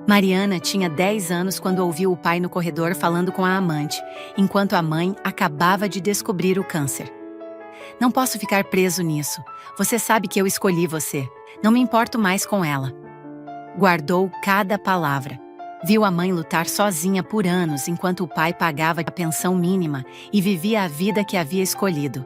Mariana tinha 10 anos quando ouviu o pai no corredor falando com a amante, enquanto a mãe acabava de descobrir o câncer. Não posso ficar preso nisso. Você sabe que eu escolhi você. Não me importo mais com ela. Guardou cada palavra. Viu a mãe lutar sozinha por anos enquanto o pai pagava a pensão mínima e vivia a vida que havia escolhido.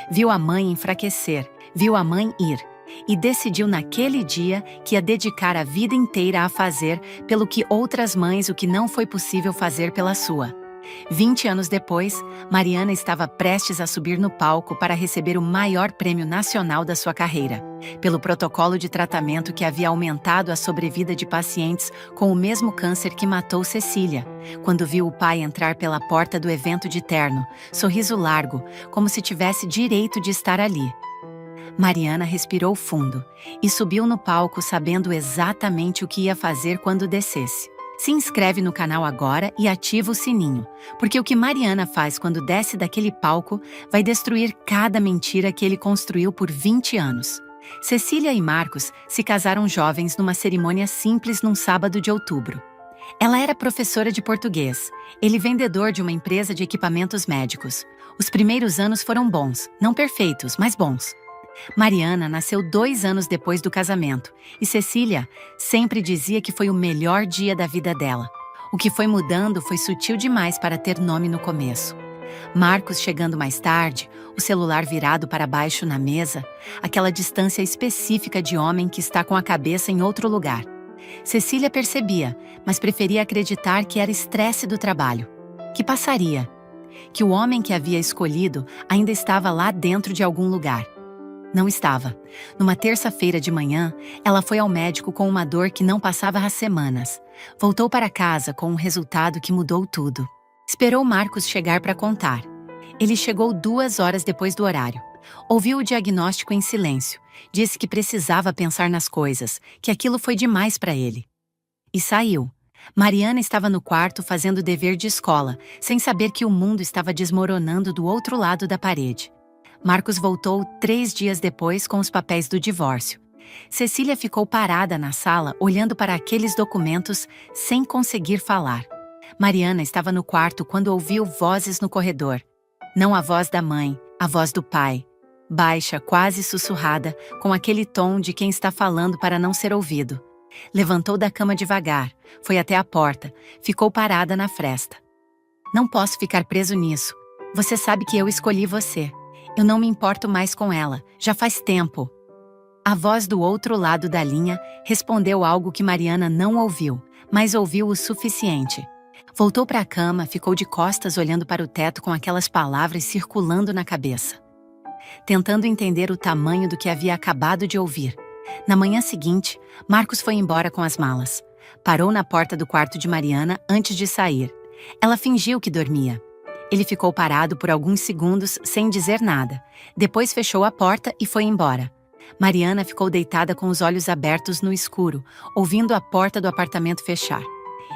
Viu a mãe enfraquecer, viu a mãe ir. E decidiu naquele dia que ia dedicar a vida inteira a fazer pelo que outras mães o que não foi possível fazer pela sua. 20 anos depois, Mariana estava prestes a subir no palco para receber o maior prêmio nacional da sua carreira, pelo protocolo de tratamento que havia aumentado a sobrevida de pacientes com o mesmo câncer que matou Cecília, quando viu o pai entrar pela porta do evento de terno, sorriso largo, como se tivesse direito de estar ali. Mariana respirou fundo e subiu no palco sabendo exatamente o que ia fazer quando descesse. Se inscreve no canal agora e ativa o sininho, porque o que Mariana faz quando desce daquele palco vai destruir cada mentira que ele construiu por 20 anos. Cecília e Marcos se casaram jovens numa cerimônia simples num sábado de outubro. Ela era professora de português, ele vendedor de uma empresa de equipamentos médicos. Os primeiros anos foram bons, não perfeitos, mas bons. Mariana nasceu 2 anos depois do casamento, e Cecília sempre dizia que foi o melhor dia da vida dela. O que foi mudando foi sutil demais para ter nome no começo. Marcos chegando mais tarde, o celular virado para baixo na mesa, aquela distância específica de homem que está com a cabeça em outro lugar. Cecília percebia, mas preferia acreditar que era estresse do trabalho. Que passaria? Que o homem que havia escolhido ainda estava lá dentro de algum lugar. Não estava. Numa terça-feira de manhã, ela foi ao médico com uma dor que não passava há semanas. Voltou para casa com um resultado que mudou tudo. Esperou Marcos chegar para contar. Ele chegou 2 horas depois do horário. Ouviu o diagnóstico em silêncio. Disse que precisava pensar nas coisas, que aquilo foi demais para ele. E saiu. Mariana estava no quarto fazendo dever de escola, sem saber que o mundo estava desmoronando do outro lado da parede. Marcos voltou 3 dias depois com os papéis do divórcio. Cecília ficou parada na sala, olhando para aqueles documentos, sem conseguir falar. Mariana estava no quarto quando ouviu vozes no corredor. Não a voz da mãe, a voz do pai. Baixa, quase sussurrada, com aquele tom de quem está falando para não ser ouvido. Levantou da cama devagar, foi até a porta, ficou parada na fresta. Não posso ficar preso nisso. Você sabe que eu escolhi você. Eu não me importo mais com ela, já faz tempo. A voz do outro lado da linha respondeu algo que Mariana não ouviu, mas ouviu o suficiente. Voltou para a cama, ficou de costas olhando para o teto com aquelas palavras circulando na cabeça. Tentando entender o tamanho do que havia acabado de ouvir. Na manhã seguinte, Marcos foi embora com as malas. Parou na porta do quarto de Mariana antes de sair. Ela fingiu que dormia. Ele ficou parado por alguns segundos sem dizer nada. Depois fechou a porta e foi embora. Mariana ficou deitada com os olhos abertos no escuro, ouvindo a porta do apartamento fechar.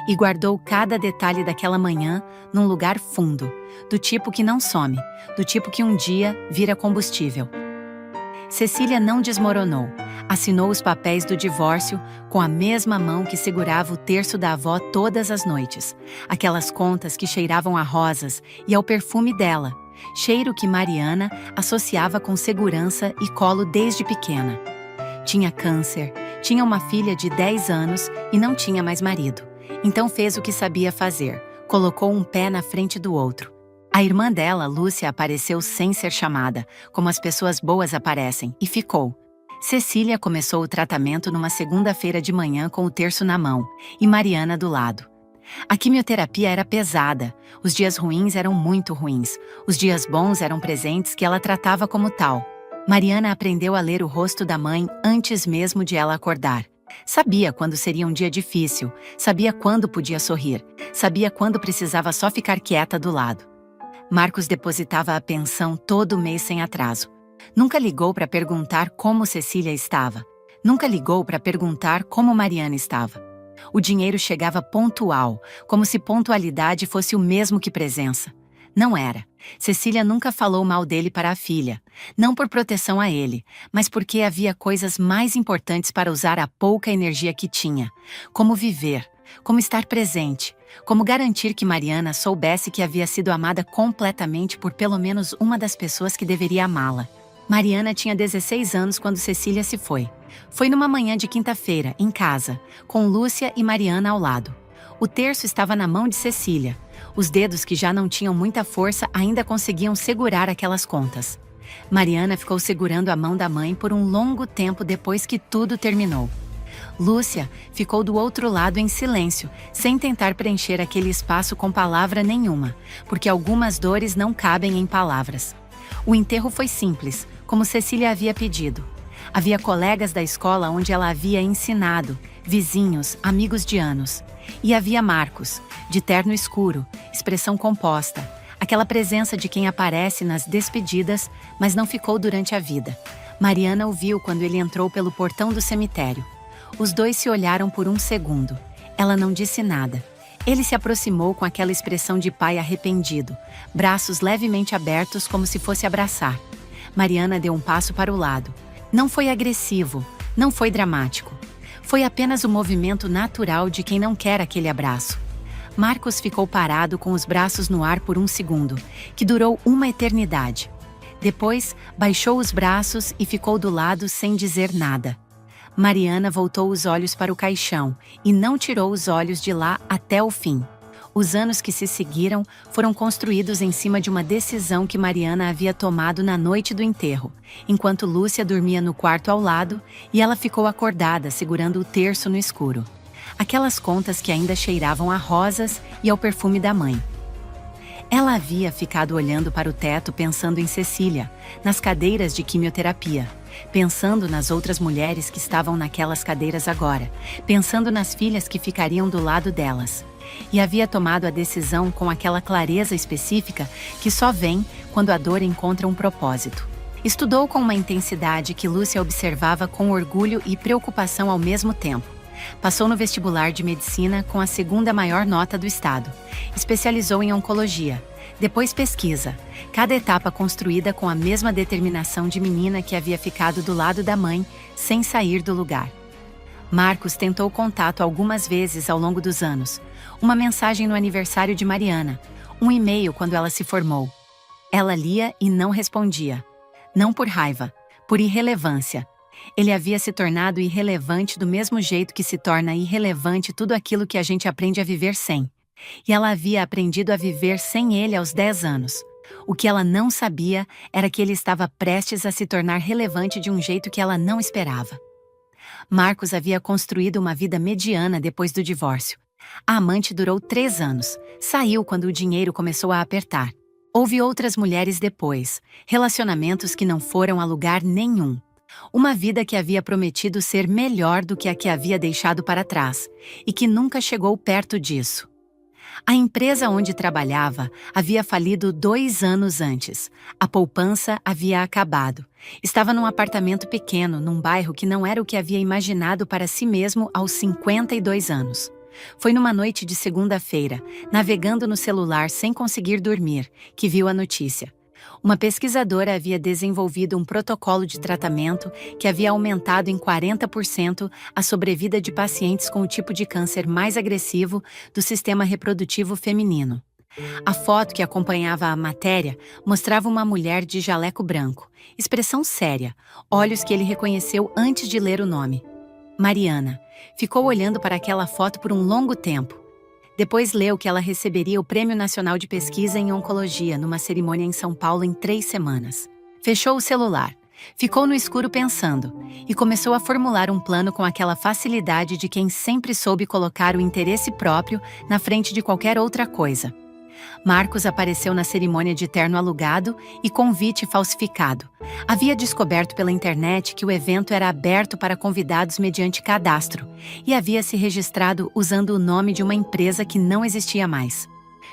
E guardou cada detalhe daquela manhã num lugar fundo, do tipo que não some, do tipo que um dia vira combustível. Cecília não desmoronou. Assinou os papéis do divórcio com a mesma mão que segurava o terço da avó todas as noites. Aquelas contas que cheiravam a rosas e ao perfume dela. Cheiro que Mariana associava com segurança e colo desde pequena. Tinha câncer, tinha uma filha de 10 anos e não tinha mais marido. Então fez o que sabia fazer. Colocou um pé na frente do outro. A irmã dela, Lúcia, apareceu sem ser chamada, como as pessoas boas aparecem, e ficou. Cecília começou o tratamento numa segunda-feira de manhã com o terço na mão, e Mariana do lado. A quimioterapia era pesada, os dias ruins eram muito ruins, os dias bons eram presentes que ela tratava como tal. Mariana aprendeu a ler o rosto da mãe antes mesmo de ela acordar. Sabia quando seria um dia difícil, sabia quando podia sorrir, sabia quando precisava só ficar quieta do lado. Marcos depositava a pensão todo mês sem atraso. Nunca ligou para perguntar como Cecília estava. Nunca ligou para perguntar como Mariana estava. O dinheiro chegava pontual, como se pontualidade fosse o mesmo que presença. Não era. Cecília nunca falou mal dele para a filha. Não por proteção a ele, mas porque havia coisas mais importantes para usar a pouca energia que tinha. Como viver, como estar presente, como garantir que Mariana soubesse que havia sido amada completamente por pelo menos uma das pessoas que deveria amá-la. Mariana tinha 16 anos quando Cecília se foi. Foi numa manhã de quinta-feira, em casa, com Lúcia e Mariana ao lado. O terço estava na mão de Cecília. Os dedos, que já não tinham muita força, ainda conseguiam segurar aquelas contas. Mariana ficou segurando a mão da mãe por um longo tempo depois que tudo terminou. Lúcia ficou do outro lado em silêncio, sem tentar preencher aquele espaço com palavra nenhuma, porque algumas dores não cabem em palavras. O enterro foi simples, como Cecília havia pedido. Havia colegas da escola onde ela havia ensinado, vizinhos, amigos de anos. E havia Marcos, de terno escuro, expressão composta, aquela presença de quem aparece nas despedidas, mas não ficou durante a vida. Mariana o viu quando ele entrou pelo portão do cemitério. Os dois se olharam por um segundo. Ela não disse nada. Ele se aproximou com aquela expressão de pai arrependido, braços levemente abertos como se fosse abraçar. Mariana deu um passo para o lado. Não foi agressivo, não foi dramático. Foi apenas o movimento natural de quem não quer aquele abraço. Marcos ficou parado com os braços no ar por um segundo, que durou uma eternidade. Depois, baixou os braços e ficou do lado sem dizer nada. Mariana voltou os olhos para o caixão e não tirou os olhos de lá até o fim. Os anos que se seguiram foram construídos em cima de uma decisão que Mariana havia tomado na noite do enterro, enquanto Lúcia dormia no quarto ao lado e ela ficou acordada segurando o terço no escuro. Aquelas contas que ainda cheiravam a rosas e ao perfume da mãe. Ela havia ficado olhando para o teto pensando em Cecília, nas cadeiras de quimioterapia, pensando nas outras mulheres que estavam naquelas cadeiras agora, pensando nas filhas que ficariam do lado delas. E havia tomado a decisão com aquela clareza específica que só vem quando a dor encontra um propósito. Estudou com uma intensidade que Lúcia observava com orgulho e preocupação ao mesmo tempo. Passou no vestibular de medicina com a segunda maior nota do estado. Especializou em oncologia. Depois pesquisa. Cada etapa construída com a mesma determinação de menina que havia ficado do lado da mãe, sem sair do lugar. Marcos tentou contato algumas vezes ao longo dos anos. Uma mensagem no aniversário de Mariana. Um e-mail quando ela se formou. Ela lia e não respondia. Não por raiva, por irrelevância. Ele havia se tornado irrelevante do mesmo jeito que se torna irrelevante tudo aquilo que a gente aprende a viver sem. E ela havia aprendido a viver sem ele aos 10 anos. O que ela não sabia era que ele estava prestes a se tornar relevante de um jeito que ela não esperava. Marcos havia construído uma vida mediana depois do divórcio. A amante durou 3 anos. Saiu quando o dinheiro começou a apertar. Houve outras mulheres depois, relacionamentos que não foram a lugar nenhum. Uma vida que havia prometido ser melhor do que a que havia deixado para trás, e que nunca chegou perto disso. A empresa onde trabalhava havia falido 2 anos antes. A poupança havia acabado. Estava num apartamento pequeno, num bairro que não era o que havia imaginado para si mesmo aos 52 anos. Foi numa noite de segunda-feira, navegando no celular sem conseguir dormir, que viu a notícia. Uma pesquisadora havia desenvolvido um protocolo de tratamento que havia aumentado em 40% a sobrevida de pacientes com o tipo de câncer mais agressivo do sistema reprodutivo feminino. A foto que acompanhava a matéria mostrava uma mulher de jaleco branco, expressão séria, olhos que ele reconheceu antes de ler o nome. Mariana. Ficou olhando para aquela foto por um longo tempo. Depois leu que ela receberia o Prêmio Nacional de Pesquisa em Oncologia numa cerimônia em São Paulo em 3 semanas. Fechou o celular, ficou no escuro pensando e começou a formular um plano com aquela facilidade de quem sempre soube colocar o interesse próprio na frente de qualquer outra coisa. Marcos apareceu na cerimônia de terno alugado e convite falsificado. Havia descoberto pela internet que o evento era aberto para convidados mediante cadastro e havia se registrado usando o nome de uma empresa que não existia mais.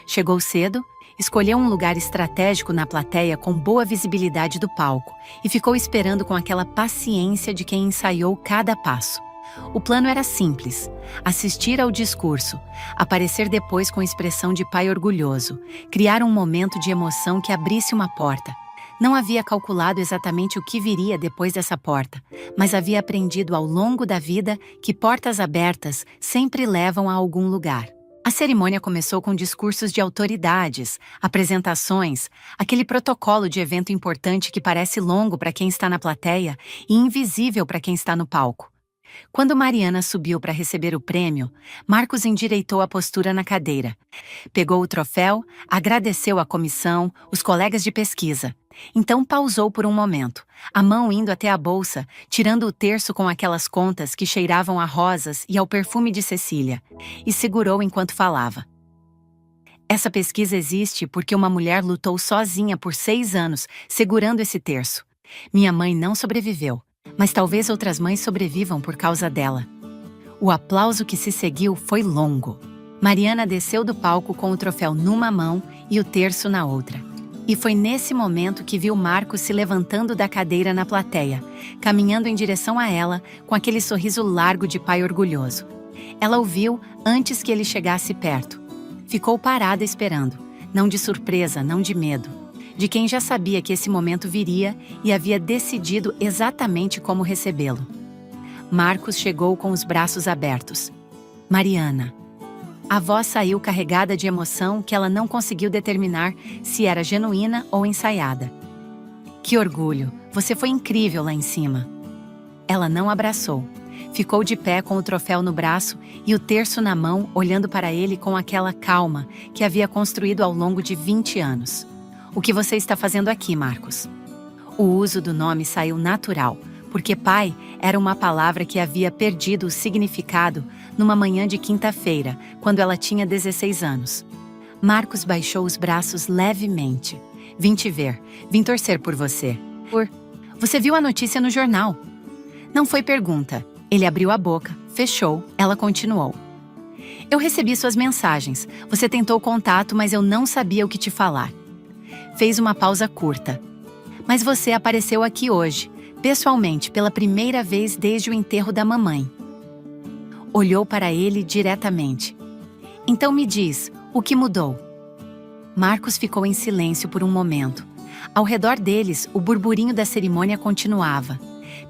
Chegou cedo, escolheu um lugar estratégico na plateia com boa visibilidade do palco e ficou esperando com aquela paciência de quem ensaiou cada passo. O plano era simples: assistir ao discurso, aparecer depois com expressão de pai orgulhoso, criar um momento de emoção que abrisse uma porta, Não havia calculado exatamente o que viria depois dessa porta, mas havia aprendido ao longo da vida que portas abertas sempre levam a algum lugar. A cerimônia começou com discursos de autoridades, apresentações, aquele protocolo de evento importante que parece longo para quem está na plateia e invisível para quem está no palco. Quando Mariana subiu para receber o prêmio, Marcos endireitou a postura na cadeira. Pegou o troféu, agradeceu a comissão, os colegas de pesquisa. Então pausou por um momento, a mão indo até a bolsa, tirando o terço com aquelas contas que cheiravam a rosas e ao perfume de Cecília, e segurou enquanto falava. Essa pesquisa existe porque uma mulher lutou sozinha por 6 anos, segurando esse terço. Minha mãe não sobreviveu, mas talvez outras mães sobrevivam por causa dela. O aplauso que se seguiu foi longo. Mariana desceu do palco com o troféu numa mão e o terço na outra. E foi nesse momento que viu Marcos se levantando da cadeira na plateia, caminhando em direção a ela, com aquele sorriso largo de pai orgulhoso. Ela o viu antes que ele chegasse perto. Ficou parada esperando, não de surpresa, não de medo, de quem já sabia que esse momento viria e havia decidido exatamente como recebê-lo. Marcos chegou com os braços abertos. Mariana. A voz saiu carregada de emoção que ela não conseguiu determinar se era genuína ou ensaiada. Que orgulho! Você foi incrível lá em cima. Ela não abraçou. Ficou de pé com o troféu no braço e o terço na mão, olhando para ele com aquela calma que havia construído ao longo de 20 anos. O que você está fazendo aqui, Marcos? O uso do nome saiu natural, porque pai era uma palavra que havia perdido o significado numa manhã de quinta-feira, quando ela tinha 16 anos. Marcos baixou os braços levemente. Vim te ver, vim torcer por você. Você viu a notícia no jornal? Não foi pergunta. Ele abriu a boca, fechou, ela continuou. Eu recebi suas mensagens. Você tentou contato, mas eu não sabia o que te falar. Fez uma pausa curta. Mas você apareceu aqui hoje, pessoalmente, pela primeira vez desde o enterro da mamãe. Olhou para ele diretamente. Então me diz, o que mudou? Marcos ficou em silêncio por um momento. Ao redor deles, o burburinho da cerimônia continuava.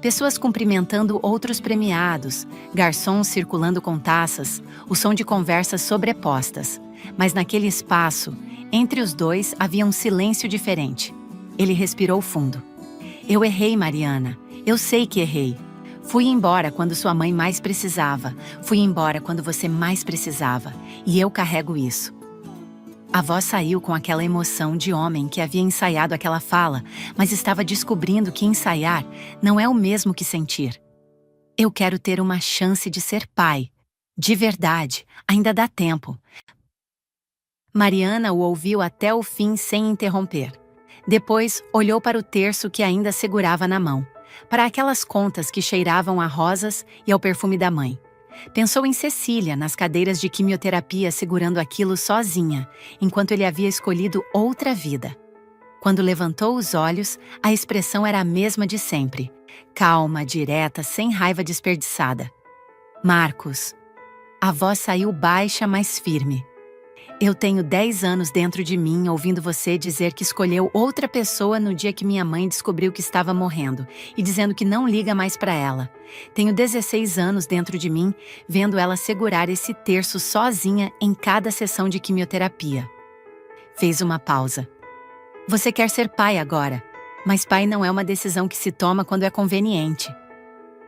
Pessoas cumprimentando outros premiados, garçons circulando com taças, o som de conversas sobrepostas. Mas naquele espaço, entre os dois, havia um silêncio diferente. Ele respirou fundo. Eu errei, Mariana. Eu sei que errei. Fui embora quando sua mãe mais precisava. Fui embora quando você mais precisava. E eu carrego isso. A voz saiu com aquela emoção de homem que havia ensaiado aquela fala, mas estava descobrindo que ensaiar não é o mesmo que sentir. Eu quero ter uma chance de ser pai. De verdade, ainda dá tempo. Mariana o ouviu até o fim sem interromper. Depois, olhou para o terço que ainda segurava na mão, para aquelas contas que cheiravam a rosas e ao perfume da mãe. Pensou em Cecília nas cadeiras de quimioterapia segurando aquilo sozinha, enquanto ele havia escolhido outra vida. Quando levantou os olhos, a expressão era a mesma de sempre. Calma, direta, sem raiva desperdiçada. Marcos. A voz saiu baixa, mas firme. Eu tenho 10 anos dentro de mim ouvindo você dizer que escolheu outra pessoa no dia que minha mãe descobriu que estava morrendo e dizendo que não liga mais para ela. Tenho 16 anos dentro de mim vendo ela segurar esse terço sozinha em cada sessão de quimioterapia. Fez uma pausa. Você quer ser pai agora, mas pai não é uma decisão que se toma quando é conveniente.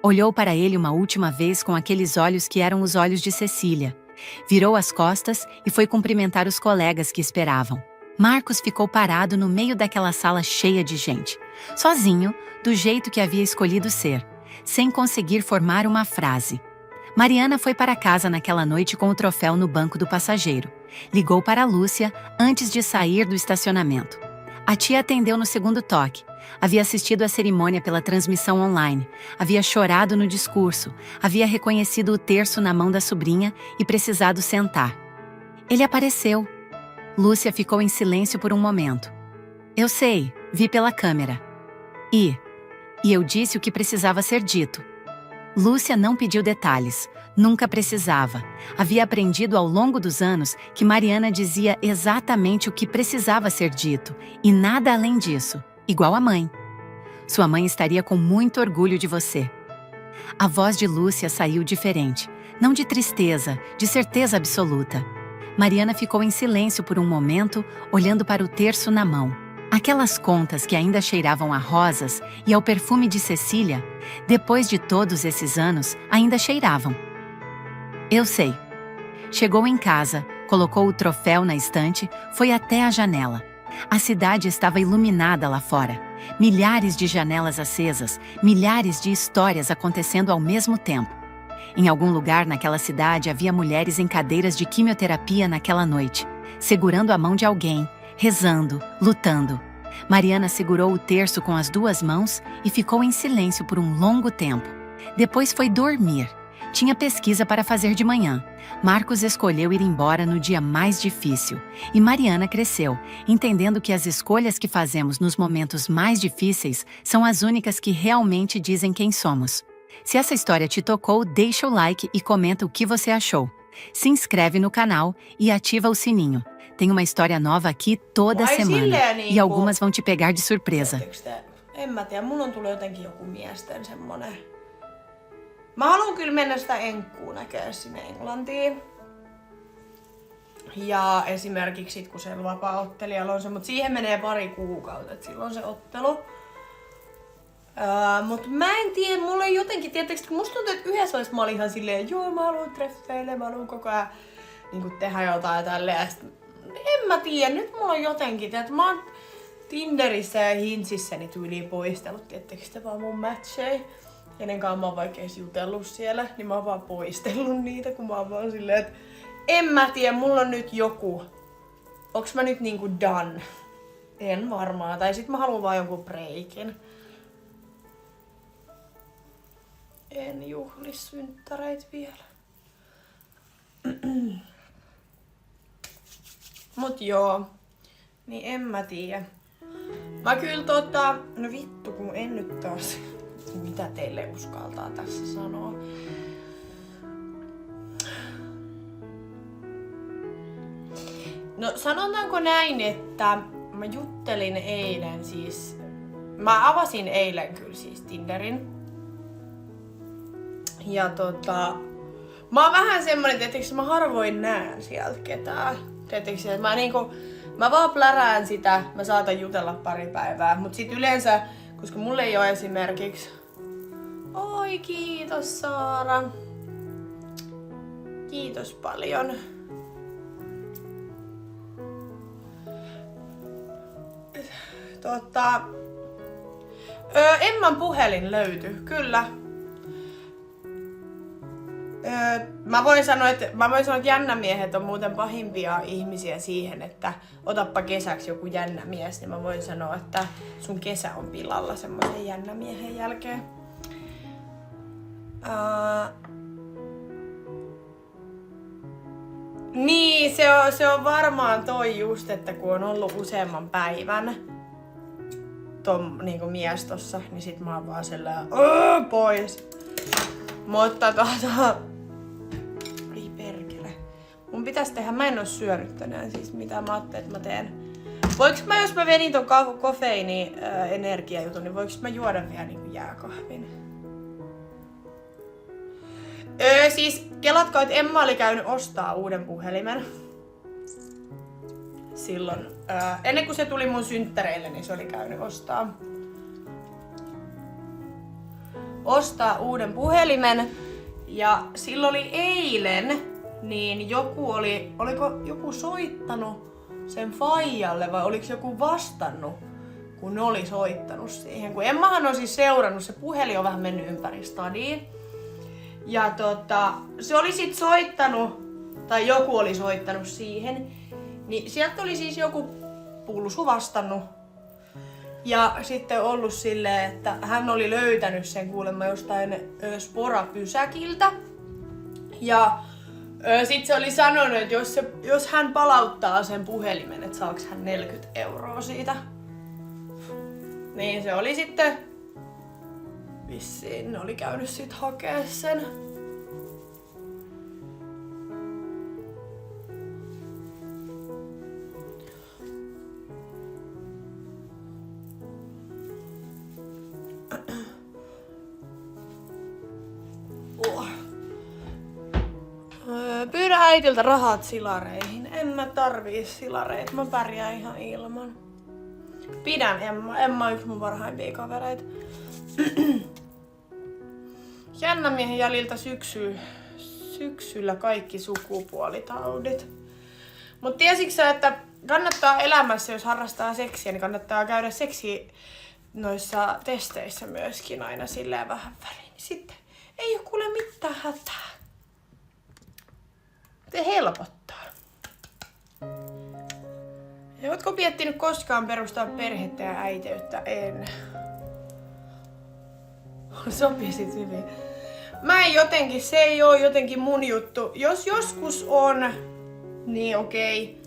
Olhou para ele uma última vez com aqueles olhos que eram os olhos de Cecília. Virou as costas e foi cumprimentar os colegas que esperavam. Marcos ficou parado no meio daquela sala cheia de gente, sozinho, do jeito que havia escolhido ser, sem conseguir formar uma frase. Mariana foi para casa naquela noite com o troféu no banco do passageiro. Ligou para Lúcia antes de sair do estacionamento. A tia atendeu no segundo toque. Havia assistido à cerimônia pela transmissão online, havia chorado no discurso, havia reconhecido o terço na mão da sobrinha e precisado sentar. Ele apareceu. Lúcia ficou em silêncio por um momento. Eu sei, vi pela câmera. E eu disse o que precisava ser dito. Lúcia não pediu detalhes, nunca precisava. Havia aprendido ao longo dos anos que Mariana dizia exatamente o que precisava ser dito, e nada além disso. igual a mãe. Sua mãe estaria com muito orgulho de você. A voz de Lúcia saiu diferente, não de tristeza, de certeza absoluta. Mariana ficou em silêncio por um momento, olhando para o terço na mão. Aquelas contas que ainda cheiravam a rosas e ao perfume de Cecília, depois de todos esses anos, ainda cheiravam. Eu sei. Chegou em casa, colocou o troféu na estante, foi até a janela. A cidade estava iluminada lá fora. Milhares de janelas acesas, milhares de histórias acontecendo ao mesmo tempo. Em algum lugar naquela cidade havia mulheres em cadeiras de quimioterapia naquela noite, segurando a mão de alguém, rezando, lutando. Mariana segurou o terço com as 2 mãos e ficou em silêncio por um longo tempo. Depois foi dormir. Tinha pesquisa para fazer de manhã. Marcos escolheu ir embora no dia mais difícil. E Mariana cresceu, entendendo que as escolhas que fazemos nos momentos mais difíceis são as únicas que realmente dizem quem somos. Se essa história te tocou, deixa o like e comenta o que você achou. Se inscreve no canal e ativa o sininho. Tem uma história nova aqui toda semana. E algumas vão te pegar de surpresa. En mä tiedä, mulla on tullut jotenkin joku miesten semmonen. Mä haluan kyllä mennä sitä enkkuun näkee sinne Englantiin. Ja esimerkiksi sit kun se vapaa-ottelijalla on se, mut siihen menee pari kuukautta, et silloin se ottelu. Mut mä en tiedä, mulla ei jotenkin, tietysti kun musta tuntuu, että yhdessä vaiheessa mä olin ihan silleen, joo mä haluan treffeille, mä haluan koko ajan niin tehdä jotain tälleen. En mä tiedä, nyt mulla on jotenkin, että mä oon Tinderissä ja Hintsissä niin tyyliin poistellut, tiettekö sitä vaan mun matcheja. Kenenkaan mä oon vaikka edes jutellut siellä, niin mä oon vaan poistellut niitä, kun mä oon vaan silleen, että en mä tiedä, mulla on nyt joku. Onks mä nyt niinku done? En varmaan, tai sit mä haluan vaan jonkun breikin. En juhli synttäreitä vielä. Mut joo, niin en mä tiedä. Mä kyllä no vittu kun en nyt taas, mitä teille uskaltaa tässä sanoa. No sanotaanko näin, että mä juttelin eilen siis, mä avasin eilen kyllä siis Tinderin. Ja mä oon vähän semmonen, että mä harvoin näen sieltä ketään. Tietysti, että mä vaan plärään sitä, mä saatan jutella pari päivää, mut sit yleensä, koska mulle ei oo esimerkiksi... Oi kiitos Saara. Kiitos paljon. Emman puhelin löytyi, kyllä. Mä voin sanoa, että jännämiehet on muuten pahimpia ihmisiä siihen, että otappa kesäksi joku jännä mies, niin mä voin sanoa, että sun kesä on pilalla semmoisen jännämiehen jälkeen. Niin, se on varmaan toi just, että kun on ollut useamman päivän niinku mies tossa, niin sit mä oon vaan sellainen pois. Mutta ei perkele. Mun pitäis tehdä, mä en oo syönyt tänään siis mitä mä ajattelin, että mä teen. Voiks mä, jos mä venin ton kofeiini energiajutun, niin voiks mä juoda vielä niinku jääkahvin? Siis kelatko, että Emma oli käynyt ostaa uuden puhelimen. Silloin, ennen kuin se tuli mun synttäreille, niin se oli käynyt ostaa uuden puhelimen. Ja silloin oli eilen, niin oliko joku soittanut sen faijalle vai oliko joku vastannut, kun ne oli soittanut siihen. Kun Emmahan on siis seurannut, se puhelin on vähän mennyt ympäri stadiin. Ja se oli sit soittanut, tai joku oli soittanut siihen, niin sieltä oli siis joku pulsu vastannut. Ja sitten ollut silleen, että hän oli löytänyt sen kuulemma jostain Spora-pysäkiltä. Ja sit se oli sanonut, että jos hän palauttaa sen puhelimen, että saaks hän 40 € siitä. Niin se oli sitten... Vissiin ne oli käynyt sit hakee sen. äitiltä rahat silareihin. En mä tarvii silareita, mä pärjään ihan ilman. Pidän Emma on yksi mun parhaimpia kavereita. Jännä miehen jäljiltä syksyllä kaikki sukupuolitaudit. Mut tiesitkö sä, että kannattaa elämässä, jos harrastaa seksiä, niin kannattaa käydä noissa testeissä myöskin aina silleen vähän väliin. Sitten ei oo kuule mitään hätää. Se helpottaa. Ja ootko miettinyt koskaan perustaa perhettä ja äiteyttä? En. Sopisit hyvin. Se ei oo jotenkin mun juttu. Jos joskus on, niin okei.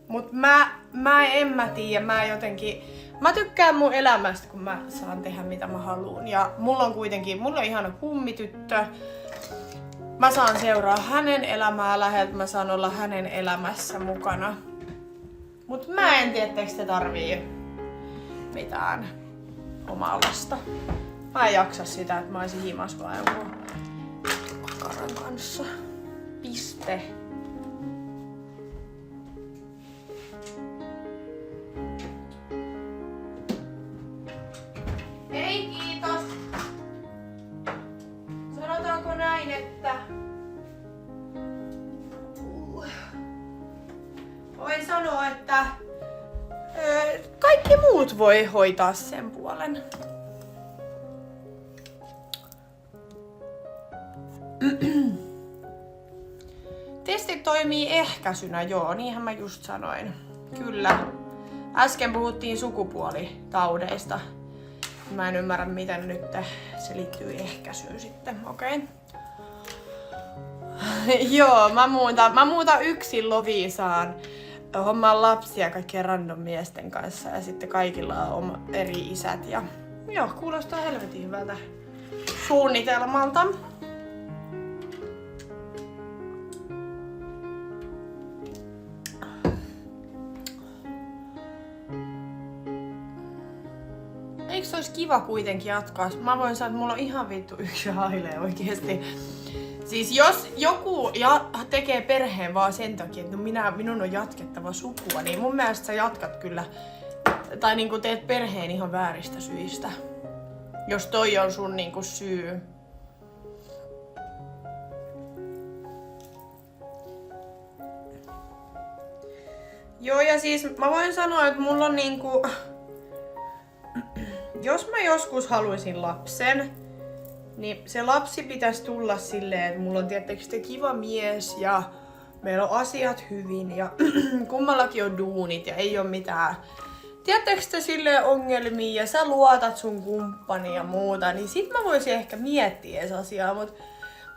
Mut mä tiedä, mä tykkään mun elämästä, kun mä saan tehdä mitä mä haluun. Ja mulla on ihana kummityttö. Mä saan seuraa hänen elämää läheltä, mä saan olla hänen elämässä mukana. Mut mä en tiedä, etteikö te tarvii mitään omaa lasta. Mä en jaksa sitä, että mä oisin himas vaan jonkun kakaran kanssa. Piste. Ei kiitos. Sanotaanko näin, että voin sanoa, että kaikki muut voi hoitaa sen puolen. Testit toimii ehkäisynä, joo, niinhän mä just sanoin. Kyllä. Äsken puhuttiin sukupuolitaudeista. Mä en ymmärrä, miten nyt se liittyy ehkäisyyn sitten, okei. Joo, mä muutan yksin Loviisaan. Hommaan lapsia kaikkien random miesten kanssa ja sitten kaikilla on eri isät. Ja joo, kuulostaa helvetin hyvältä suunnitelmalta. Eikö se olisi kiva kuitenkin jatkaa? Mä voin sanoa, että mulla on ihan vittu yksi haile oikeesti. Siis jos joku tekee perheen vaan sen takia, että minun on jatkettava sukua, niin mun mielestä sä jatkat kyllä, tai niinku teet perheen ihan vääristä syistä. Jos toi on sun niinku syy. Joo, ja siis mä voin sanoa, että mulla on niinku... Jos mä joskus haluaisin lapsen, niin se lapsi pitäisi tulla silleen, että mulla on tietysti kiva mies ja meillä on asiat hyvin ja kummallakin on duunit ja ei oo mitään. Tiedättekö te silleen ongelmia ja sä luotat sun kumppani ja muuta, niin sit mä voisin ehkä miettiä edes asiaa, mut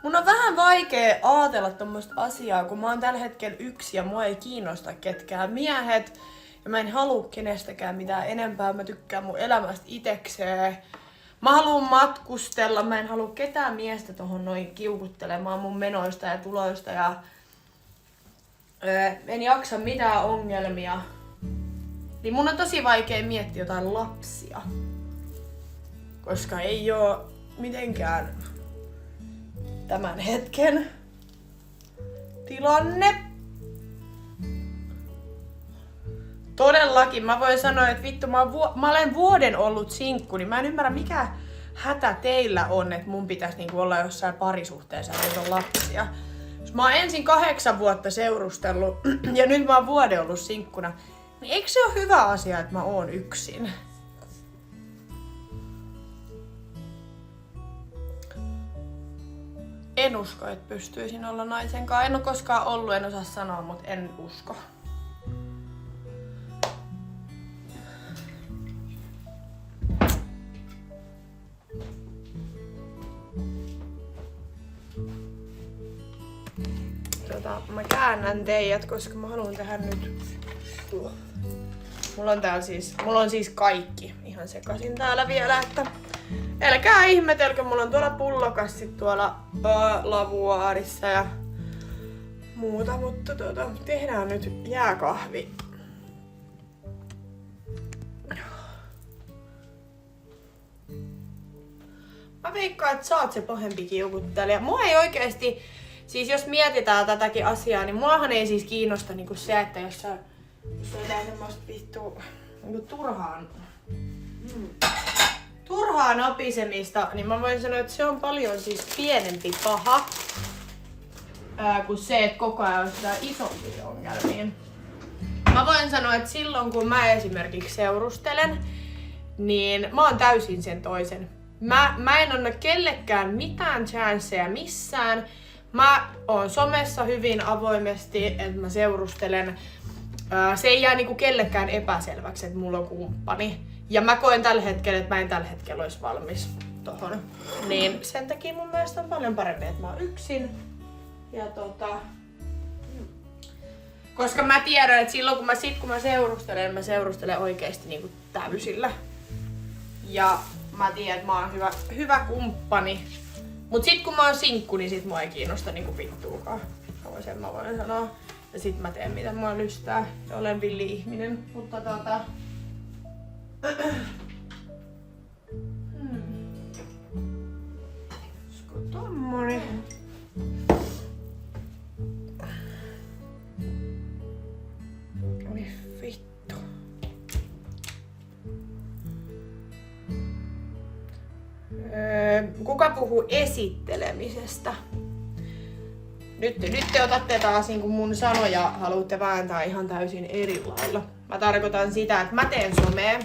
mun on vähän vaikea ajatella tommoista asiaa, kun mä oon tällä hetkellä yksin ja mua ei kiinnosta ketkään miehet. Ja mä en halua kenestäkään mitään enempää, mä tykkään mun elämästä itekseen. Mä haluan matkustella, mä en halua ketään miestä tohon noin kiukuttelemaan mun menoista ja tuloista ja en jaksa mitään ongelmia. Niin mun on tosi vaikea miettiä jotain lapsia. Koska ei oo mitenkään tämän hetken tilanne. Todellakin, mä voin sanoa, että vittu, mä olen vuoden ollut sinkku, niin mä en ymmärrä mikä hätä teillä on, että mun pitäisi niinku olla jossain parisuhteessa ja on lapsia. Jos mä oon ensin 8 vuotta seurustellut ja nyt mä oon vuoden ollut sinkkuna, niin eikö se ole hyvä asia, että mä oon yksin? En usko, että pystyisin olla naisenkaan. En ole koskaan ollut, en osaa sanoa, mutta en usko. Mä käännän teidät, koska mä haluan tehdä nyt... Mulla on siis kaikki ihan sekaisin täällä vielä, että... Älkää ihmetelkö, mulla on tuolla pullokassit tuolla lavuaarissa ja muuta, mutta tehdään nyt jääkahvi. Mä veikkaan, että sä oot se pahempi kiukuttelija. Mua ei oikeesti... Siis jos mietitään tätäkin asiaa, niin muahan ei siis kiinnosta niinku se, että jos on jotain semmoista vittu niinku turhaa napisemista, niin mä voin sanoa, että se on paljon siis pienempi paha kuin se, että koko ajan on sitä isompia ongelmia. Mä voin sanoa, että silloin kun mä esimerkiksi seurustelen, niin mä oon täysin sen toisen. Mä en anna kellekään mitään chanceja missään. Mä oon somessa hyvin avoimesti, että mä seurustelen. Se ei jää niinku kellekään epäselväksi, että mulla on kumppani. Ja mä koen tällä hetkellä, että mä en tällä hetkellä olisi valmis tohon. Niin sen takia mun mielestä on paljon parempi, että mä oon yksin. Ja koska mä tiedän, että silloin kun mä seurustelen oikeesti niinku täysillä. Ja mä tiedän, että mä oon hyvä kumppani. Mut sit kun mä oon sinkku, niin sit mua ei kiinnosta niinku vittuukaan. Sen mä voin sanoa. Ja sit mä teen mitä mua lystää. Ja olen villi-ihminen. Mutta Olisiko tommonen? Oi vittu. Kuka puhuu esittelemisestä? Nyt te otatte taas niin mun sanoja, haluatte vääntää ihan täysin eri lailla. Mä tarkoitan sitä, että mä teen somea.